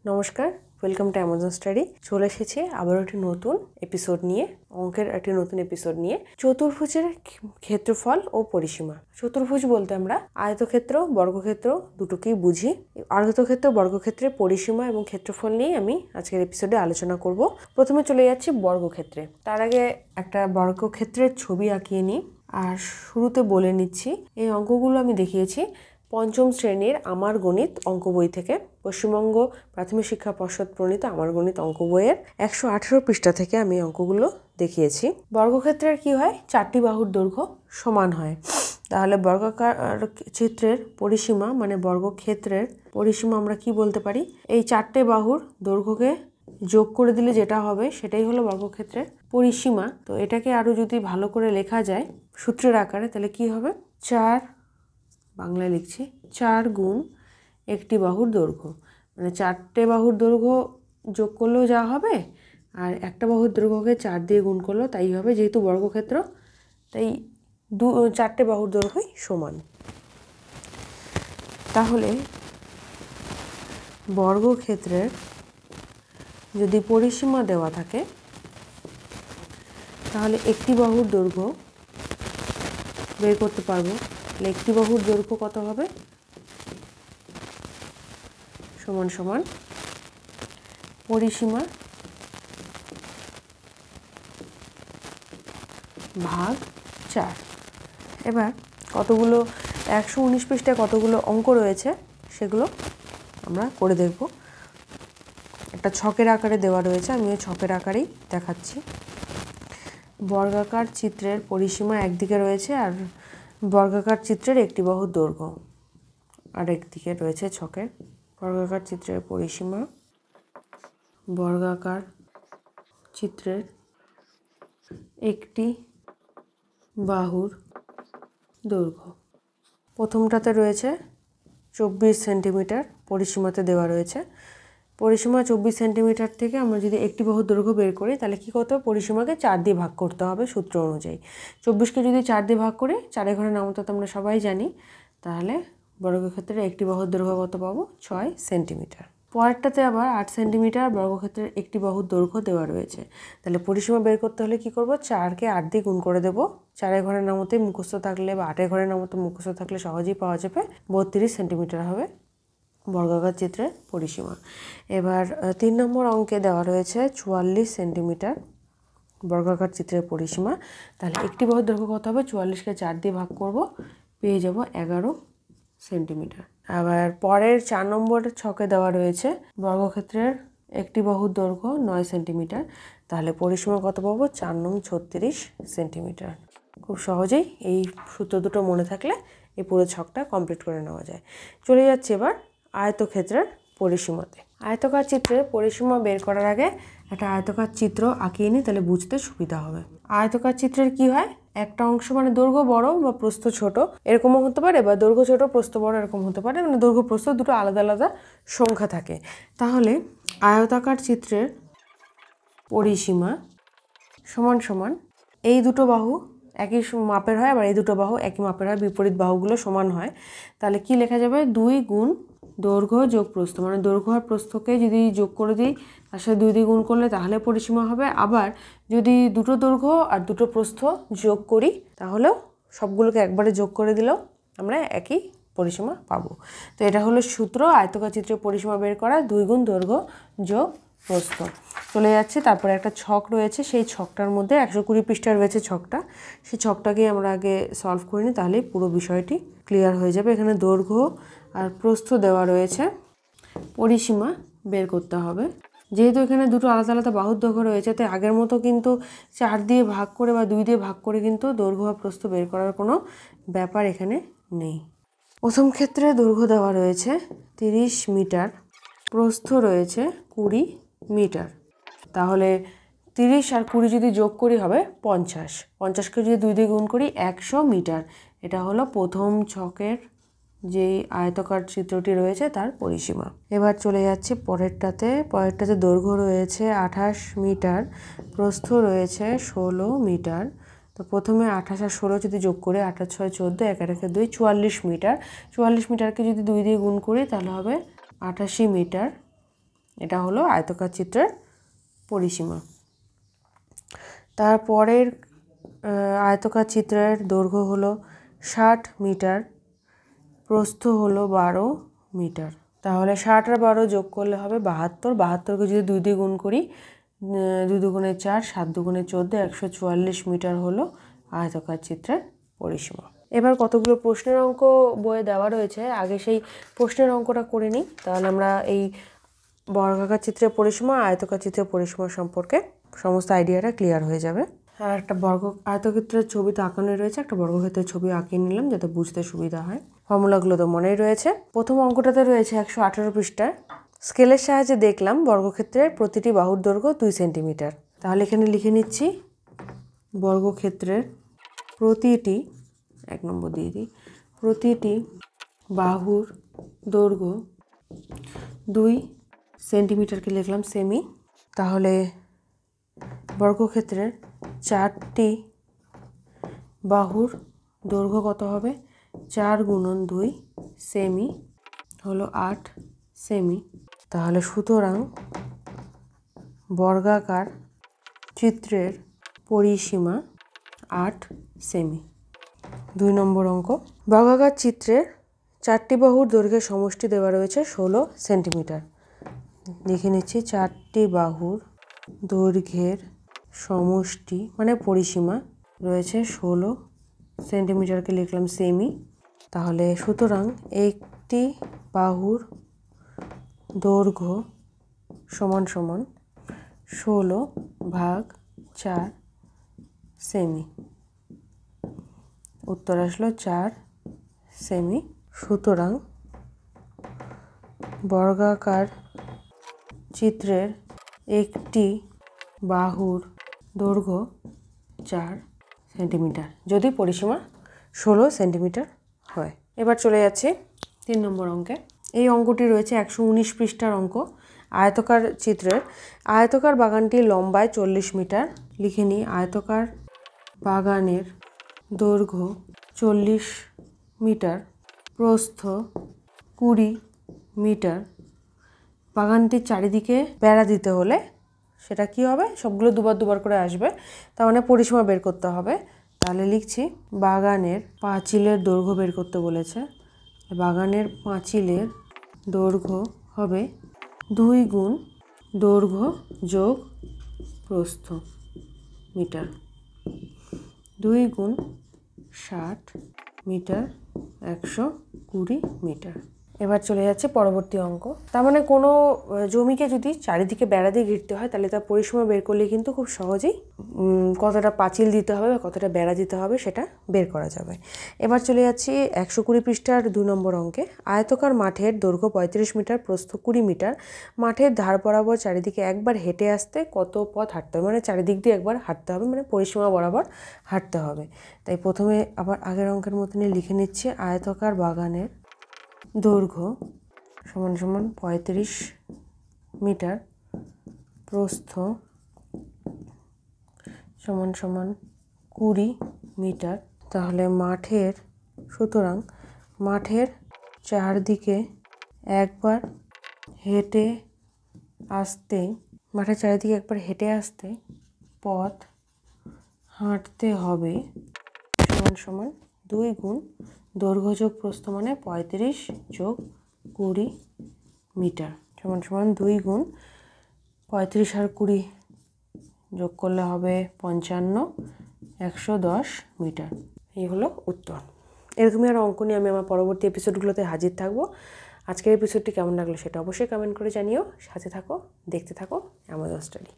নমস্কার, welcome to Amazon study. চলে এসেছে আবারও একটি নতুন এপিসোড নিয়ে, অঙ্কের একটি নতুন এপিসোড নিয়ে। চতুর্ভুজের ক্ষেত্রফল ও পরিসীমা। চতুর্ভুজ বলতে আমরা আয়তক্ষেত্র, বর্গক্ষেত্র দুটোকেই বুঝি। আয়তক্ষেত্র, বর্গক্ষেত্রের পরিসীমা এবং ক্ষেত্রফল নিয়ে আমি আজকের এপিসোডে আলোচনা করব। প্রথমে চলে যাচ্ছি বর্গক্ষেত্রে। তার আগে একটা বর্গক্ষেত্রের ছবি আঁকিয়ে নিই। আর শুরুতে বলে নিচ্ছি, এই অঙ্কগুলো আমি দেখিয়েছি পঞ্চম শ্রেণীর আমার গণিত অঙ্ক বই থেকে, পশ্চিমবঙ্গ প্রাথমিক শিক্ষা পর্ষদ প্রণীত আমার গণিত অঙ্ক বইয়ের 118 পৃষ্ঠা থেকে আমি অঙ্কগুলো দেখিয়েছি। বর্গক্ষেত্রের কি হয়, চারটি বাহুর দৈর্ঘ্য সমান হয়। তাহলে বর্গাকার চিত্রের পরিসীমা মানে বর্গক্ষেত্রের পরিসীমা আমরা কি বলতে পারি, এই চারটে বাহুর দৈর্ঘ্যকে যোগ করে দিলে যেটা হবে সেটাই হলো বর্গক্ষেত্রের পরিসীমা। তো এটাকে আরও যদি ভালো করে লেখা যায় সূত্রের আকারে, তাহলে কি হবে, 4 বাংলায় লিখছি 4 গুণ একটি বাহুর দৈর্ঘ্য, মানে চারটে বাহুর দৈর্ঘ্য যোগ করলেও যা হবে, আর একটা বাহুর দৈর্ঘ্যকে 4 দিয়ে গুণ করলেও তাই হবে। যেহেতু বর্গক্ষেত্র, তাই চারটে বাহুর দৈর্ঘ্যই সমান। তাহলে বর্গক্ষেত্রের যদি পরিসীমা দেওয়া থাকে, তাহলে একটি বাহুর দৈর্ঘ্য বের করতে পারবো। তাহলে একটি বাহুর দৈর্ঘ্য কত হবে, সমান সমান পরিসীমা ভাগ 4। এবার কতগুলো 119 পৃষ্ঠায় কতগুলো অঙ্ক রয়েছে সেগুলো আমরা করে দেখব। একটা ছকের আকারে দেওয়া রয়েছে, আমি ওই ছকের আকারেই দেখাচ্ছি। বর্গাকার চিত্রের পরিসীমা একদিকে রয়েছে, আর বর্গাকার চিত্রের একটি বাহুর দৈর্ঘ্য আর একদিকে রয়েছে ছকের। বর্গাকার চিত্রের পরিসীমা, বর্গাকার চিত্রের একটি বাহুর দৈর্ঘ্য। প্রথমটাতে রয়েছে 24 সেন্টিমিটার, পরিসীমাতে দেওয়া রয়েছে। পরিসীমা 24 সেন্টিমিটার থেকে আমরা যদি একটি বাহুর দৈর্ঘ্য বের করি, তাহলে কী করতে হবে, পরিসীমাকে 4 দিয়ে ভাগ করতে হবে সূত্র অনুযায়ী। 24কে যদি 4 দিয়ে ভাগ করি, 4 ঘরের নামতা তো আমরা সবাই জানি, তাহলে বর্গক্ষেত্রের একটি বাহুর দৈর্ঘ্য কত পাবো, 6 সেন্টিমিটার। পরেরটাতে আবার 8 সেন্টিমিটার বর্গক্ষেত্রের একটি বাহুর দৈর্ঘ্য দেওয়া রয়েছে। তাহলে পরিসীমা বের করতে হলে কি করব, 4কে 8 দিয়ে গুণ করে দেবো। 4 ঘরের নামতেই মুখস্থ থাকলে বা 8 ঘরের নামতে মুখস্থ থাকলে সহজেই পাওয়া যাবে, 32 সেন্টিমিটার হবে বর্গাকার চিত্রের পরিসীমা। এবার 3 নম্বর অঙ্কে দেওয়া রয়েছে 44 সেন্টিমিটার বর্গাকার চিত্রের পরিসীমা। তাহলে একটি বাহুর দৈর্ঘ্য কত হবে, 44কে 4 দিয়ে ভাগ করব, পেয়ে যাব 11 সেন্টিমিটার। আবার পরের 4 নম্বর ছকে দেওয়া রয়েছে বর্গক্ষেত্রের একটি বাহুর দৈর্ঘ্য 9 সেন্টিমিটার। তাহলে পরিসীমা কত পাবো, 4 নং 36 সেন্টিমিটার। খুব সহজেই এই সূত্র দুটো মনে থাকলে এই পুরো ছকটা কমপ্লিট করে নেওয়া যায়। চলে যাচ্ছে এবার আয়তক্ষেত্রের পরিসীমাতে। আয়তকার চিত্রের পরিসীমা বের করার আগে একটা আয়তকার চিত্র আঁকিয়ে নিই, তাহলে বুঝতে সুবিধা হবে। আয়তকার চিত্রের কি হয়, একটা অংশ মানে দৈর্ঘ্য বড় বা প্রস্থ ছোট এরকমও হতে পারে, বা দৈর্ঘ্য ছোট প্রস্থ বড় এরকম হতে পারে, মানে দৈর্ঘ্য প্রস্থ দুটো আলাদা আলাদা সংখ্যা থাকে। তাহলে আয়তাকার চিত্রের পরিসীমা সমান সমান এই দুটো বাহু একই মাপের হয়, আবার এই দুটো বাহু একই মাপের হয়, বিপরীত বাহুগুলো সমান হয়। তাহলে কি লেখা যাবে, 2 গুণ দৈর্ঘ্য যোগ প্রস্থ, মানে দৈর্ঘ্য আর প্রস্থকে যদি যোগ করে দিই, তার সাথে 2 দিয়ে গুণ করলে তাহলে পরিসীমা হবে। আবার যদি দুটো দৈর্ঘ্য আর দুটো প্রস্থ যোগ করি, তাহলেও সবগুলোকে একবারে যোগ করে দিলেও আমরা একই পরিসীমা পাবো। তো এটা হলো সূত্র, আয়তকার চিত্রের পরিসীমা বের করা, 2 গুণ দৈর্ঘ্য যোগ প্রস্থ। চলে যাচ্ছে তারপরে একটা ছক রয়েছে, সেই ছকটার মধ্যে 120 পৃষ্ঠা রয়েছে ছকটা, সেই ছকটাকে আমরা আগে সলভ করে নিই, তাহলেই পুরো বিষয়টি ক্লিয়ার হয়ে যাবে। এখানে দৈর্ঘ্য আর প্রস্থ দেওয়া রয়েছে, পরিসীমা বের করতে হবে। যেহেতু এখানে দুটো আলাদা আলাদা বাহুর দৈর্ঘ্য রয়েছে, তাই আগের মতো কিন্তু 4 দিয়ে ভাগ করে বা 2 দিয়ে ভাগ করে কিন্তু দৈর্ঘ্য বা প্রস্থ বের করার কোনো ব্যাপার এখানে নেই। প্রথম ক্ষেত্রে দৈর্ঘ্য দেওয়া রয়েছে 30 মিটার, প্রস্থ রয়েছে 20 মিটার। তাহলে 30 আর 20 যদি যোগ করি হবে 50, 50কে যদি 2 দিয়ে গুণ করি 100 মিটার। এটা হলো প্রথম ছকের যেই আয়তকার চিত্রটি রয়েছে তার পরিসীমা। এবার চলে যাচ্ছে পরেরটাতে দৈর্ঘ্য রয়েছে 28 মিটার, প্রস্থ রয়েছে 16 মিটার। তো প্রথমে 28 আর 16 যদি যোগ করি, 28 6 14, 1 আর 1 2, 44 মিটার। 44 মিটারকে যদি 2 দিয়ে গুণ করি তাহলে হবে 88 মিটার। এটা হলো আয়তকার চিত্রের পরিসীমা। তারপরের আয়তকার চিত্রের দৈর্ঘ্য হলো 60 মিটার, প্রস্থ হলো 12 মিটার। তাহলে 60 আর 12 যোগ করলে হবে 72। 72কে যদি 2 দিয়ে গুণ করি, 2 দুগুণে 4, 7 দুগুণে 14, 144 মিটার হলো আয়তকার চিত্রের পরিসীমা। এবার কতগুলো প্রশ্নের অঙ্ক বইয়ে দেওয়া রয়েছে, আগে সেই প্রশ্নের অঙ্কটা করে নিই, তাহলে আমরা এই বর্গাকার চিত্রের পরিসীমা, আয়তকার চিত্রের পরিসীমা সম্পর্কে সমস্ত আইডিয়াটা ক্লিয়ার হয়ে যাবে। আর একটা আয়তক্ষেত্রের ছবি তো আঁকানো রয়েছে, একটা বর্গক্ষেত্রের ছবি আঁকিয়ে নিলাম যাতে বুঝতে সুবিধা হয়। ফর্মুলাগুলো তো মনেই রয়েছে। প্রথম অঙ্কটাতে রয়েছে 118 পৃষ্ঠায়। স্কেলের সাহায্যে দেখলাম বর্গক্ষেত্রের প্রতিটি বাহুর দৈর্ঘ্য 2 সেন্টিমিটার। তাহলে এখানে লিখে নিচ্ছি বর্গক্ষেত্রের প্রতিটি, 1 নম্বর দিয়ে দিই, প্রতিটি বাহুর দৈর্ঘ্য 2 সেন্টিমিটারকে লিখলাম সেমি। তাহলে বর্গক্ষেত্রের 4টি বাহুর দৈর্ঘ্য কত হবে? 4 গুণন 2 সেমি হলো 8 সেমি। তাহলে সুতরাং বর্গাকার চিত্রের পরিসীমা 8 সেমি। 2 নম্বর অঙ্ক, বর্গাকার চিত্রের 4টি বাহুর দৈর্ঘ্যের সমষ্টি দেওয়া রয়েছে 16 সেন্টিমিটার। লিখে নিচ্ছি 4টি বাহুর দৈর্ঘ্যের সমষ্টি মানে পরিসীমা রয়েছে 16 সেন্টিমিটারকে লিখলাম সেমি। তাহলে সুতরাং একটি বাহুর দৈর্ঘ্য সমান সমান 16/4 সেমি। উত্তর আসলো 4 সেমি। সুতরাং বর্গাকার চিত্রের একটি বাহুর দৈর্ঘ্য 4 সেন্টিমিটার যদি পরিসীমা 16 সেন্টিমিটার হয়। এবার চলে যাচ্ছি 3 নম্বর অঙ্কে। এই অঙ্কটি রয়েছে 119 পৃষ্ঠার অঙ্ক। আয়তকার চিত্রের আয়তকার বাগানটি লম্বায় 40 মিটার। লিখে নিই আয়তকার বাগানের দৈর্ঘ্য 40 মিটার, প্রস্থ 20 মিটার। বাগানটির চারিদিকে বেড়া দিতে হলে সেটা কি হবে? সবগুলো দুবার দুবার করে আসবে, তার মানে পরিসীমা বের করতে হবে। তাহলে লিখছি বাগানের পাঁচিলের দৈর্ঘ্য বের করতে বলেছে। বাগানের পাঁচিলের দৈর্ঘ্য হবে 2 গুণ দৈর্ঘ্য যোগ প্রস্থ মিটার, 2 গুণ 60 মিটার, 120 মিটার। এবার চলে যাচ্ছে পরবর্তী অঙ্ক। তার মানে কোনো জমিকে যদি চারিদিকে বেড়া দিয়ে ঘিরতে হয় তাহলে তার পরিসীমা বের করলে কিন্তু খুব সহজেই কতটা পাঁচিল দিতে হবে বা কতটা বেড়া দিতে হবে সেটা বের করা যাবে। এবার চলে যাচ্ছি 120 পৃষ্ঠার 2 নম্বর অঙ্কে। আয়তকার মাঠের দৈর্ঘ্য 35 মিটার, প্রস্থ 20 মিটার। মাঠের ধার বরাবর চারিদিকে একবার হেঁটে আসতে কত পথ হাঁটতে হবে? মানে চারিদিক দিয়ে একবার হাঁটতে হবে, মানে পরিসীমা বরাবর হাঁটতে হবে। তাই প্রথমে আবার আগের অঙ্কের মতনই লিখে নিচ্ছি আয়তকার বাগানের দৈর্ঘ্য সমান সমান 35 মিটার, প্রস্থ সমান সমান 20 মিটার। তাহলে মাঠের, সুতরাং মাঠের চারদিকে একবার হেঁটে আসতে, মাঠের চারিদিকে একবার হেঁটে আসতে পথ হাঁটতে হবে সমান সমান 2 গুণ দৈর্ঘ্য যোগ প্রস্থ মানে 35 যোগ 20 মিটার সমান সমান 2 গুণ 35 আর 20 যোগ করলে হবে 55, 110 মিটার। এই হলো উত্তর। এরকমই আর অঙ্ক নিয়ে আমি আমার পরবর্তী এপিসোডগুলোতে হাজির থাকবো। আজকের এপিসোডটি কেমন লাগলো সেটা অবশ্যই কমেন্ট করে জানিও। সাথে থাকো, দেখতে থাকো অ্যামাজন স্টাডি।